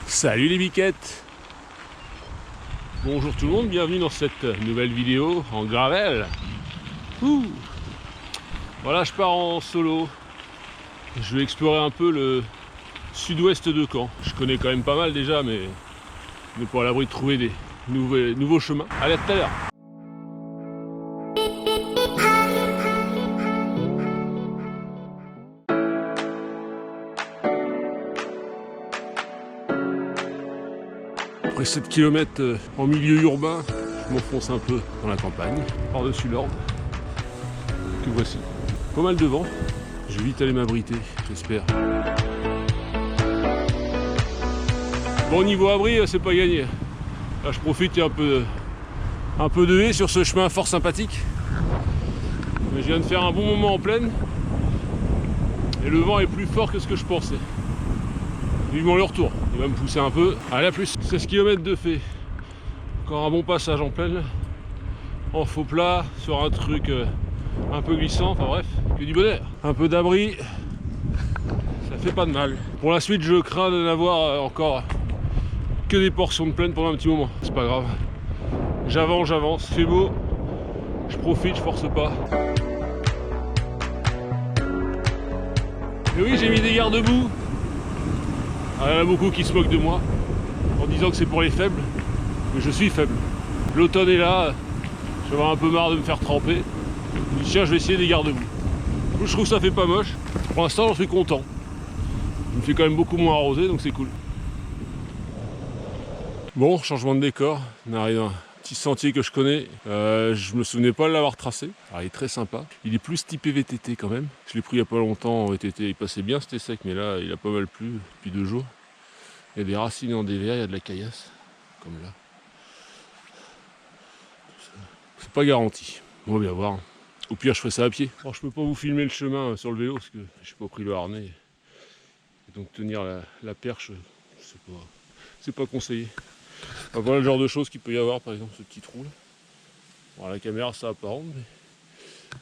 Salut les biquettes. Bonjour tout le monde, bienvenue dans cette nouvelle vidéo en gravel. Voilà, je pars en solo. Je vais explorer un peu le sud-ouest de Caen. Je connais quand même pas mal déjà, mais on n'est pas à l'abri de trouver des nouveaux chemins. Allez, à tout à l'heure. Après 7 km en milieu urbain, je m'enfonce un peu dans la campagne, par-dessus l'Orne, que voici. Pas mal de vent, je vais vite aller m'abriter, j'espère. Bon, niveau abri, c'est pas gagné. Là, je profite, il y a un peu de haie sur ce chemin fort sympathique. Mais je viens de faire un bon moment en plaine, et le vent est plus fort que ce que je pensais. Vivement le retour, il va me pousser un peu. Allez, à plus. 16 km de fait. Encore un bon passage en plaine. En faux plat, sur un truc un peu glissant. Enfin bref, que du bonheur. Un peu d'abri, ça fait pas de mal. Pour la suite, je crains de n'avoir encore que des portions de plaine pendant un petit moment. C'est pas grave. J'avance, fait beau. Je profite, je force pas. Et oui, j'ai mis des garde-boue. Il y en a beaucoup qui se moquent de moi en disant que c'est pour les faibles, mais je suis faible. L'automne est là, je vais avoir un peu marre de me faire tremper. Je me dis tiens, je vais essayer des garde-boue. Je trouve que ça fait pas moche. Pour l'instant, j'en suis content. Je me fais quand même beaucoup moins arroser, donc c'est cool. Bon, changement de décor. On arrive à un petit sentier que je connais. Je me souvenais pas de l'avoir tracé. Alors, il est très sympa. Il est plus typé VTT quand même. Je l'ai pris il y a pas longtemps en VTT. Il passait bien, c'était sec, mais là, il a pas mal plu depuis 2 jours. Il y a des racines en dévers, il y a de la caillasse, comme là. C'est pas garanti. On va bien voir. Au pire, je ferai ça à pied. Alors, je peux pas vous filmer le chemin sur le vélo parce que j'ai pas pris le harnais. Et donc tenir la perche, c'est pas conseillé. Enfin, voilà le genre de choses qu'il peut y avoir, par exemple ce petit trou là. Bon, la caméra ça apparente, mais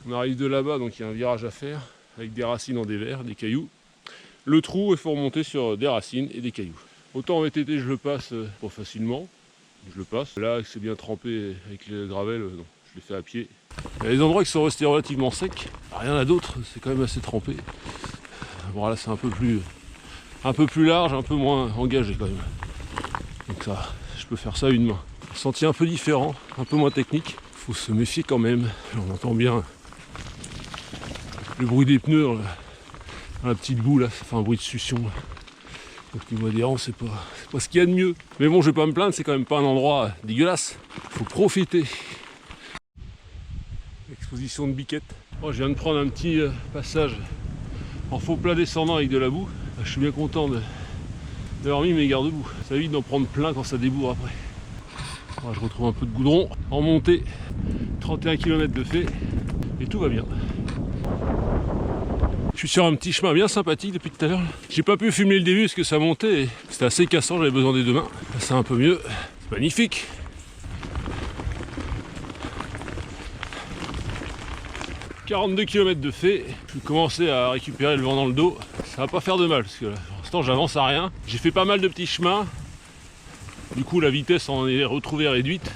on arrive de là-bas, donc il y a un virage à faire avec des racines en dévers, des cailloux. Le trou, il faut remonter sur des racines et des cailloux. Autant en VTT je le passe pas facilement, je le passe. Là c'est bien trempé avec le gravel, non, je l'ai fait à pied. Il y a des endroits qui sont restés relativement secs, rien à d'autres, c'est quand même assez trempé. Bon là c'est un peu plus large, un peu moins engagé quand même. Donc ça, je peux faire ça à une main. Un sentier un peu différent, un peu moins technique. Faut se méfier quand même. On entend bien le bruit des pneus dans la petite boue là, ça fait un bruit de succion. Donc niveau adhérent, c'est pas ce qu'il y a de mieux. Mais bon, je vais pas me plaindre, c'est quand même pas un endroit dégueulasse. Faut profiter. Exposition de biquettes. Oh, je viens de prendre un petit passage en faux plat descendant avec de la boue. Je suis bien content d'avoir mis mes garde-boue. Ça évite d'en prendre plein quand ça débourre après. Alors, je retrouve un peu de goudron en montée. 31 km de fait et tout va bien. Je suis sur un petit chemin bien sympathique depuis tout à l'heure. J'ai pas pu filmer le début parce que ça montait et c'était assez cassant, j'avais besoin des 2 mains. Là c'est un peu mieux. C'est magnifique. « 42 km de fait, je vais commencer à récupérer le vent dans le dos. Ça va pas faire de mal parce que pour l'instant j'avance à rien. J'ai fait pas mal de petits chemins. Du coup la vitesse en est retrouvée réduite.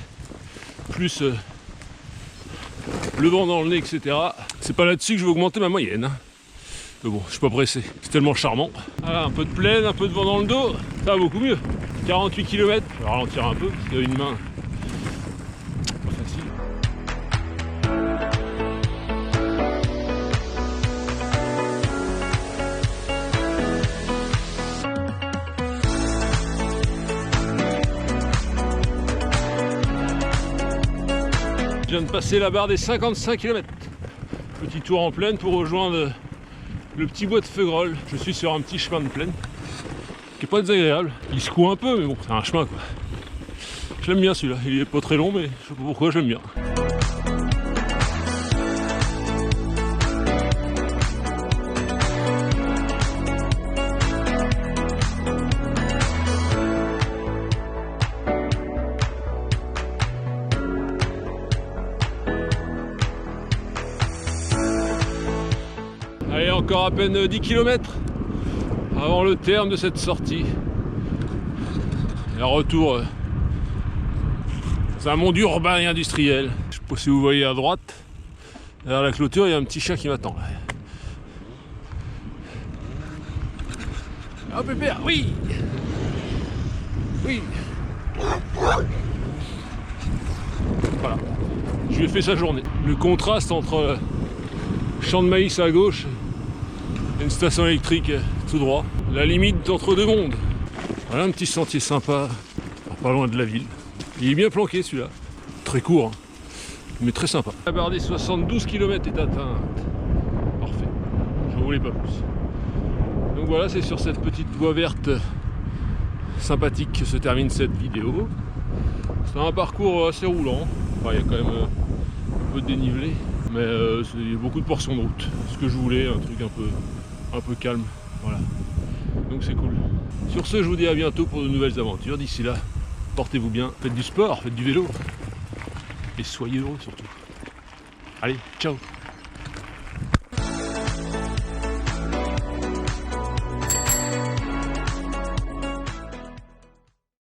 Plus le vent dans le nez, etc. C'est pas là-dessus que je vais augmenter ma moyenne. Hein. Mais bon, je suis pas pressé. C'est tellement charmant. Voilà, un peu de plaine, un peu de vent dans le dos. Ça va beaucoup mieux. 48 km. Je vais ralentir un peu parce qu'il y a une main. Pas facile. Je viens de passer la barre des 55 km. Petit tour en plaine pour rejoindre le petit bois de Feugrolles. Je suis sur un petit chemin de plaine qui est pas désagréable. Il secoue un peu, mais bon, c'est un chemin quoi. Je l'aime bien celui-là. Il est pas très long, mais je sais pas pourquoi, je l'aime bien. Allez, encore à peine 10 km avant le terme de cette sortie. Et retour c'est un monde urbain et industriel. Je sais pas si vous voyez à droite, derrière la clôture, il y a un petit chat qui m'attend. Ah pépère, oui. Oui. Voilà. Je lui ai fait sa journée. Le contraste entre champ de maïs à gauche et une station électrique tout droit. La limite entre deux mondes. Voilà un petit sentier sympa, pas loin de la ville. Il est bien planqué celui-là. Très court, hein, mais très sympa. La barre des 72 km est atteinte. Parfait. Je ne voulais pas plus. Donc voilà, c'est sur cette petite voie verte sympathique que se termine cette vidéo. C'est un parcours assez roulant. Enfin, il y a quand même un peu de dénivelé, mais il y a beaucoup de portions de route. Ce que je voulais, un truc un peu calme. Voilà. Donc c'est cool. Sur ce, je vous dis à bientôt pour de nouvelles aventures. D'ici là, portez-vous bien, faites du sport, faites du vélo. Et soyez heureux surtout. Allez, ciao!